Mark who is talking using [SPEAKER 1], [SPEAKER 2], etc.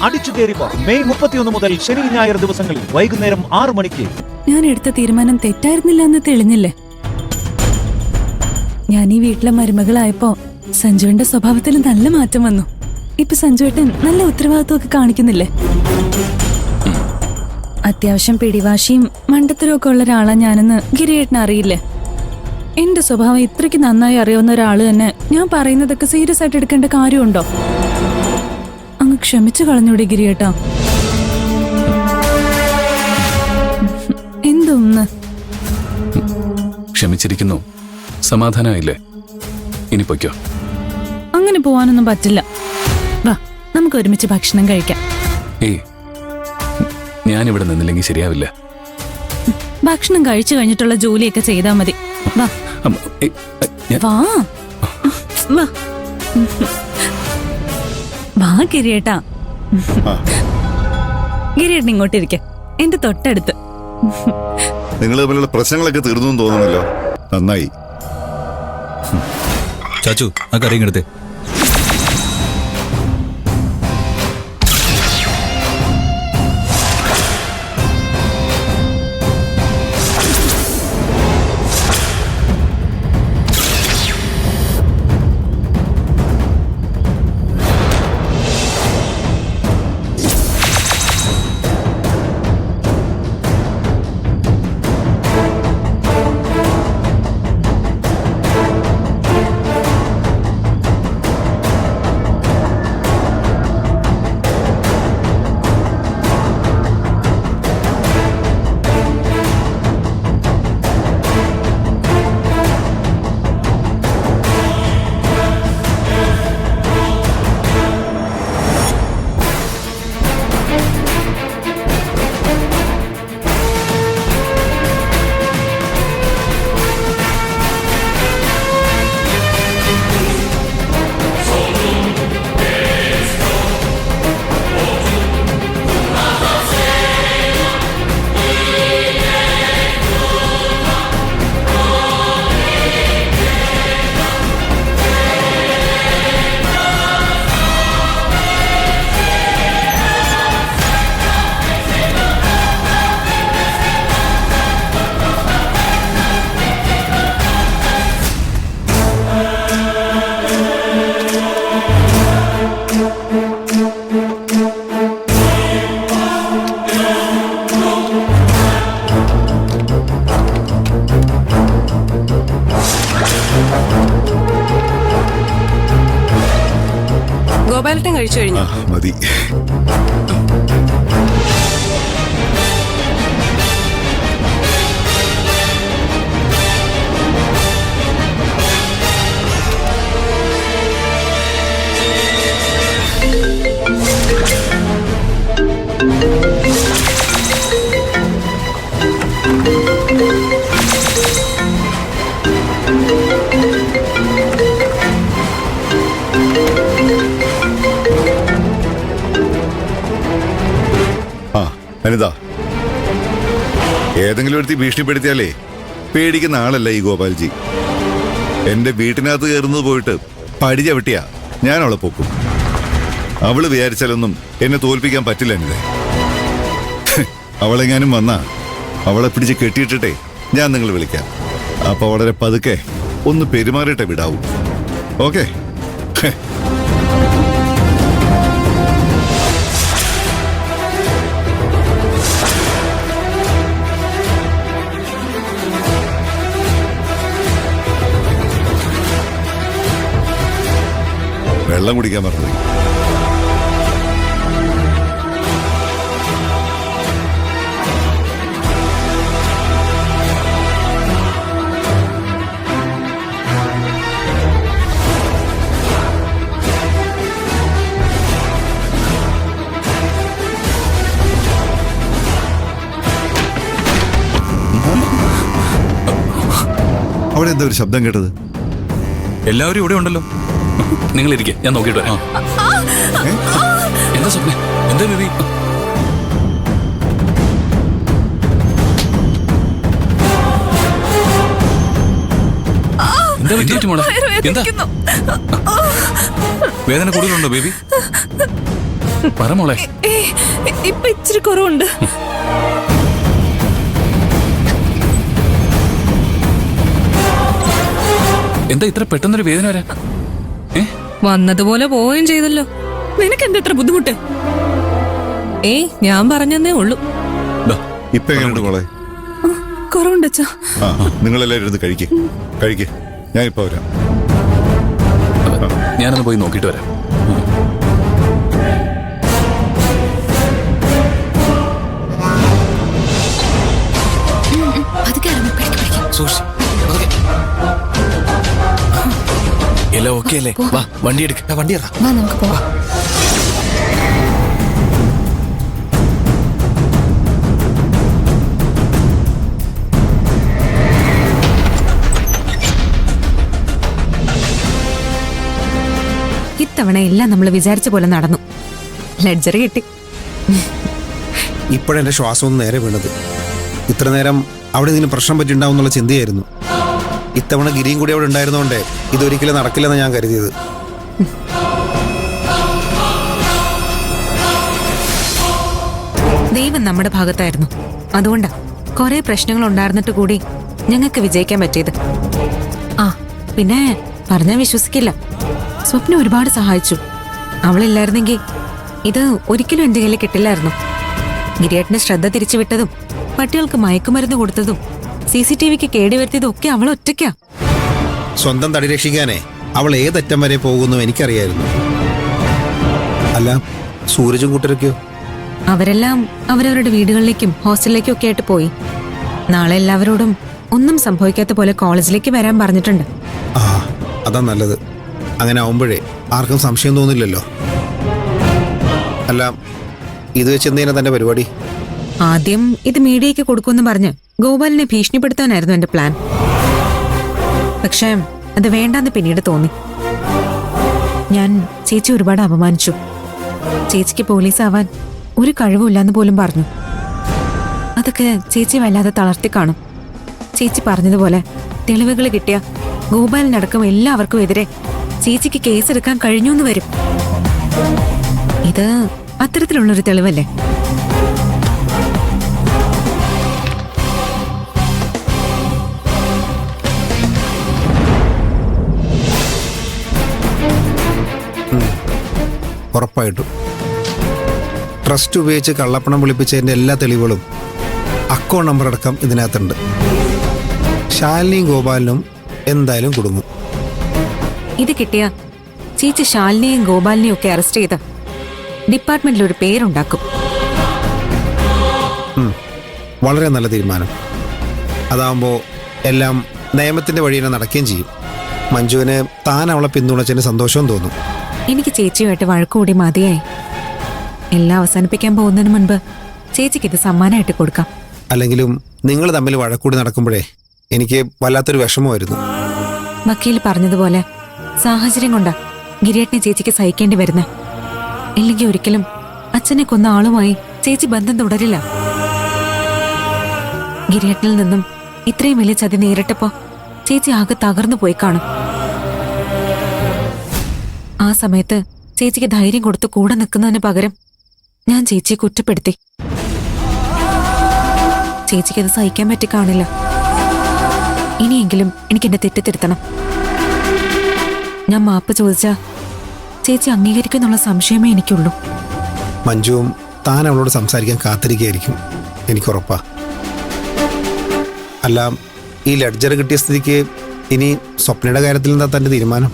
[SPEAKER 1] അടിച്ചു കയറിപ്പോ മെയ് 31 മുതൽ ശനി ഞായർ ദിവസങ്ങളിൽ വൈകുന്നേരം 6 മണിക്ക്.
[SPEAKER 2] ഞാൻ എടുത്ത തീരുമാനം തെറ്റായിരുന്നില്ല എന്ന് തെളിഞ്ഞില്ലേ? ഞാൻ ഈ വീട്ടിലെ മരുമകളായപ്പോ സഞ്ജുവിന്റെ സ്വഭാവത്തിൽ നല്ല മാറ്റം വന്നു. ഇപ്പൊ സഞ്ജുവേട്ടൻ നല്ല ഉത്തരവാദിത്വമൊക്കെ കാണിക്കുന്നില്ലേ? അത്യാവശ്യം പിടിവാശിയും മണ്ടത്തരവും ഒക്കെ ഉള്ള ഒരാളാ ഞാനെന്ന് ഗിരിയേട്ടന് അറിയില്ലേ? എന്റെ സ്വഭാവം ഇത്രയ്ക്ക് നന്നായി അറിയാവുന്ന ഒരാള് തന്നെ ഞാൻ പറയുന്നതൊക്കെ സീരിയസ് ആയിട്ട് എടുക്കേണ്ട കാര്യമുണ്ടോ? അങ്ങ് ക്ഷമിച്ചു കളഞ്ഞൂടെ ഗിരിയേട്ടാ? എന്തോന്ന്
[SPEAKER 3] ക്ഷമിച്ചിരിക്കുന്നു, സമാധാനമായില്ലേ? ഇനി പൊയ്ക്കോ.
[SPEAKER 2] അങ്ങനെ പോവാനൊന്നും പറ്റില്ല. വാ, നമുക്ക് ഒരുമിച്ച് ഭക്ഷണം കഴിക്കാം.
[SPEAKER 3] ഏയ്, ഞാനിവിടെ നിന്നില്ലെങ്കിൽ ശരിയാവില്ല.
[SPEAKER 2] ഭക്ഷണം കഴിച്ചു കഴിഞ്ഞിട്ടുള്ള ജോലിയൊക്കെ ചെയ്താ മതി. വാ വാ വാ വാ ഗിരിയേട്ടാ. ഗിരിയേട്ടൻ ഇങ്ങോട്ടിരിക്കെ, എന്റെ തൊട്ടടുത്ത്.
[SPEAKER 4] നിങ്ങൾ തമ്മിലുള്ള പ്രശ്നങ്ങളൊക്കെ തീർന്നു തോന്നുന്നല്ലോ. നന്നായി.
[SPEAKER 5] ചാച്ചു, ആ കറിയും എടുത്തേ.
[SPEAKER 6] ഗോപാലട്ടൻ കഴിച്ചു കഴിഞ്ഞു.
[SPEAKER 4] മതി. അനിത, ഏതെങ്കിലും ഒരുത്തി ഭീഷണിപ്പെടുത്തിയാലേ പേടിക്കുന്ന ആളല്ല ഈ ഗോപാൽജി. എന്റെ വീട്ടിനകത്ത് കയറുന്നത് പോയിട്ട് പടി ചവിട്ടിയാ ഞാൻ അവളെ പൊക്കും. അവള് വിചാരിച്ചാലൊന്നും എന്നെ തോൽപ്പിക്കാൻ പറ്റില്ല അനിത. അവളെങ്ങാനും വന്നാ അവളെ പിടിച്ച് കെട്ടിയിട്ടിട്ടേ ഞാൻ നിങ്ങൾ വിളിക്കാം. അപ്പൊ വളരെ പതുക്കെ ഒന്ന് പെരുമാറിയിട്ടേ വിടാവൂ. ഓക്കെ? വെള്ളം കുടിക്കാൻ മറന്നു. അവിടെ എന്താ ഒരു ശബ്ദം കേട്ടത്?
[SPEAKER 5] എല്ലാവരും ഇവിടെ ഉണ്ടല്ലോ.
[SPEAKER 3] നിങ്ങൾ ഇരിക്കെ, ഞാൻ നോക്കിയിട്ട് വരാം. എന്താ സ്വപ്നം?
[SPEAKER 5] എന്താ ബേബി?
[SPEAKER 3] എന്താ പറ്റി മോളെ? എന്താ?
[SPEAKER 5] വേദന കൂടുതലുണ്ടോ ബേബി?
[SPEAKER 3] പറ മോളെ.
[SPEAKER 2] ഇപ്പൊ ഇച്ചിരി കുറവുണ്ട്.
[SPEAKER 3] എന്താ ഇത്ര പെട്ടെന്നൊരു വേദന വരാ?
[SPEAKER 6] വന്നതുപോലെ പോവുകയും ചെയ്തല്ലോ.
[SPEAKER 2] നിനക്ക് എന്താ ഇത്ര ബുദ്ധിമുട്ട്?
[SPEAKER 6] ഞാൻ പറഞ്ഞതേ ഉള്ളൂ.
[SPEAKER 4] ഇപ്പൊ എങ്ങനെയുണ്ട് മോളെ?
[SPEAKER 2] കുറവുണ്ട് അച്ഛാ.
[SPEAKER 4] ആ നിങ്ങളെല്ലാവരും ഇരുന്ന് കഴിക്ക്. ഞാനിപ്പോ വരാം.
[SPEAKER 3] ഞാനൊന്ന് പോയി നോക്കിയിട്ട് വരാം.
[SPEAKER 7] എല്ലാം ഓക്കെ അല്ലേ? വാ വണ്ടി എടുക്ക. വണ്ടി
[SPEAKER 6] നമുക്ക് പോവാം.
[SPEAKER 8] ഇത്തവണ എല്ലാം നമ്മൾ വിചാരിച്ച പോലെ നടന്നു. ലെഡ്ജർ കിട്ടി.
[SPEAKER 9] ഇപ്പോഴെന്റെ ശ്വാസം ഒന്ന് നേരെ വീണത്. ഇത്ര നേരം അവിടെ ഇതിന് പ്രശ്നം പറ്റിണ്ടാവും എന്നുള്ള ചിന്തയായിരുന്നു. ഇത്തവണ ഗിരിയും കൂടി അവിടെ ഉണ്ടായിരുന്നോണ്ടേ ഇതൊരിക്കലും നടക്കില്ലെന്ന് ഞാൻ കരുതിയത്.
[SPEAKER 8] ദൈവം നമ്മുടെ ഭാഗത്തായിരുന്നു. അതുകൊണ്ടാ കുറെ പ്രശ്നങ്ങൾ ഉണ്ടായിരുന്നിട്ട് കൂടി ഞങ്ങൾക്ക് വിജയിക്കാൻ പറ്റിയത്. ആ പിന്നെ പറഞ്ഞാൽ വിശ്വസിക്കില്ല, സ്വപ്ന ഒരുപാട് സഹായിച്ചു. അവളില്ലായിരുന്നെങ്കിൽ ഇത് ഒരിക്കലും എന്റെ കയ്യിൽ കിട്ടില്ലായിരുന്നു. ഗിരിയേട്ടന്റെ ശ്രദ്ധ തിരിച്ചുവിട്ടതും പട്ടികൾക്ക് മയക്കുമരുന്ന് കൊടുത്തതും CCTVക്ക് കേടുവരുത്തിയതും ഒക്കെ അവൾ ഒറ്റയ്ക്കാ.
[SPEAKER 9] സ്വന്തം തടി രക്ഷിക്കാനേ അവൾ ഏതറ്റം വരെ പോകുന്നു എനിക്കറിയായിരുന്നു. അല്ല സൂരജും കൂട്ടരൊക്കെയോ?
[SPEAKER 8] അവരെല്ലാം അവരവരുടെ വീടുകളിലേക്കും ഹോസ്റ്റലിലേക്കും ഒക്കെ ആയിട്ട് പോയി. നാളെ എല്ലാവരോടും ഒന്നും സംഭവിക്കാത്ത പോലെ കോളേജിലേക്ക് വരാൻ പറഞ്ഞിട്ടുണ്ട്.
[SPEAKER 9] ആ അതാ നല്ലത്. അങ്ങനെ ആവുമ്പോഴേ ആർക്കും സംശയം തോന്നില്ലല്ലോ. അല്ല ഇത് വെച്ച് എന്തേനാ തന്റെ പരിപാടി?
[SPEAKER 8] ആദ്യം ഇത് മീഡിയയ്ക്ക് കൊടുക്കുമെന്ന് പറഞ്ഞ് ഗോപാലിനെ ഭീഷണിപ്പെടുത്താനായിരുന്നു എന്റെ പ്ലാൻ. പക്ഷേ അത് വേണ്ടാന്ന് പിന്നീട് തോന്നി. ഞാൻ ചേച്ചി ഒരുപാട് അപമാനിച്ചു. ചേച്ചിക്ക് പോലീസ് ആവാൻ ഒരു കഴിവുമില്ലാന്ന് പോലും പറഞ്ഞു. അതൊക്കെ ചേച്ചി വല്ലാതെ തളർത്തി കാണും. ചേച്ചി പറഞ്ഞതുപോലെ തെളിവുകൾ കിട്ടിയ ഗോപാലിനടക്കം എല്ലാവർക്കും എതിരെ ചേച്ചിക്ക് കേസെടുക്കാൻ കഴിഞ്ഞൂന്ന് വരും. ഇത് അത്തരത്തിലുള്ളൊരു തെളിവല്ലേ?
[SPEAKER 9] ഉറപ്പായിട്ടും ട്രസ്റ്റ് ഉപയോഗിച്ച് കള്ളപ്പണം വിളിപ്പിച്ചതിന്റെ എല്ലാ തെളിവുകളും അക്കൗണ്ട് നമ്പർ അടക്കം ഇതിനകത്തുണ്ട്. ശാലിനിയും ഗോപാലിനും എന്തായാലും കുടുങ്ങും.
[SPEAKER 8] ഇത് കിട്ടിയ ചേച്ചി ശാലിനിയും ഗോപാലിനെയും ഒക്കെ അറസ്റ്റ് ചെയ്ത് ഡിപ്പാർട്ട്മെന്റിൽ ഒരു പേരുണ്ടാക്കും.
[SPEAKER 9] വളരെ നല്ല തീരുമാനം. അതാവുമ്പോൾ എല്ലാം നിയമത്തിന്റെ വഴി തന്നെ നടക്കുകയും ചെയ്യും. മഞ്ജുവിന് താൻ അവളെ പിന്തുണച്ചതിന് സന്തോഷവും തോന്നും.
[SPEAKER 8] എനിക്ക് ചേച്ചിയുമായിട്ട് വഴക്കുകൂടി മതിയായി. എല്ലാം അവസാനിപ്പിക്കാൻ പോകുന്നതിന് മുൻപ് ചേച്ചിക്ക് ഇത് സമ്മാനമായിട്ട് കൊടുക്കാം.
[SPEAKER 9] അല്ലെങ്കിലും നിങ്ങൾ തമ്മിൽ വഴക്കൂടി നടക്കുമ്പോഴേ എനിക്ക് വല്ലാത്തൊരു വിഷമമായിരുന്നു.
[SPEAKER 8] വക്കീൽ പറഞ്ഞതുപോലെ സാഹചര്യം കൊണ്ടാ ഗിരിയേട്ടനെ ചേച്ചിക്ക് സഹിക്കേണ്ടി വരുന്നേ. ഇല്ലെങ്കിൽ ഒരിക്കലും അച്ഛനെ കൊന്ന ആളുമായി ചേച്ചി ബന്ധം തുടരില്ല. ഗിരിയേട്ടനിൽ നിന്നും ഇത്രയും വലിയ ചതി നേരിട്ടപ്പോ ചേച്ചി ആകെ തകർന്നു പോയി കാണും. ആ സമയത്ത് ചേച്ചിക്ക് ധൈര്യം കൊടുത്ത് കൂടെ നിൽക്കുന്നതിന് പകരം ഞാൻ ചേച്ചിയെ കുറ്റപ്പെടുത്തി. ചേച്ചിക്കത് സഹിക്കാൻ പറ്റി കാണില്ല. ഇനിയെങ്കിലും എനിക്ക് എന്നെ തെറ്റിദ്ധരുത്തണം. ഞാൻ മാപ്പ് ചോദിച്ചാ ചേച്ചി അംഗീകരിക്കുന്നുള്ള സംശയമേ എനിക്കുള്ളൂ.
[SPEAKER 9] മഞ്ജുവും താൻ അവളോട് സംസാരിക്കാൻ കാത്തിരിക്കുകയായിരിക്കും, എനിക്കുറപ്പാ. അല്ല ഈ ലെഡ്ജർ കിട്ടിയ സ്ഥിതിക്ക് ഇനി സ്വപ്നയുടെ കാര്യത്തിൽ എന്താ തന്റെ തീരുമാനം?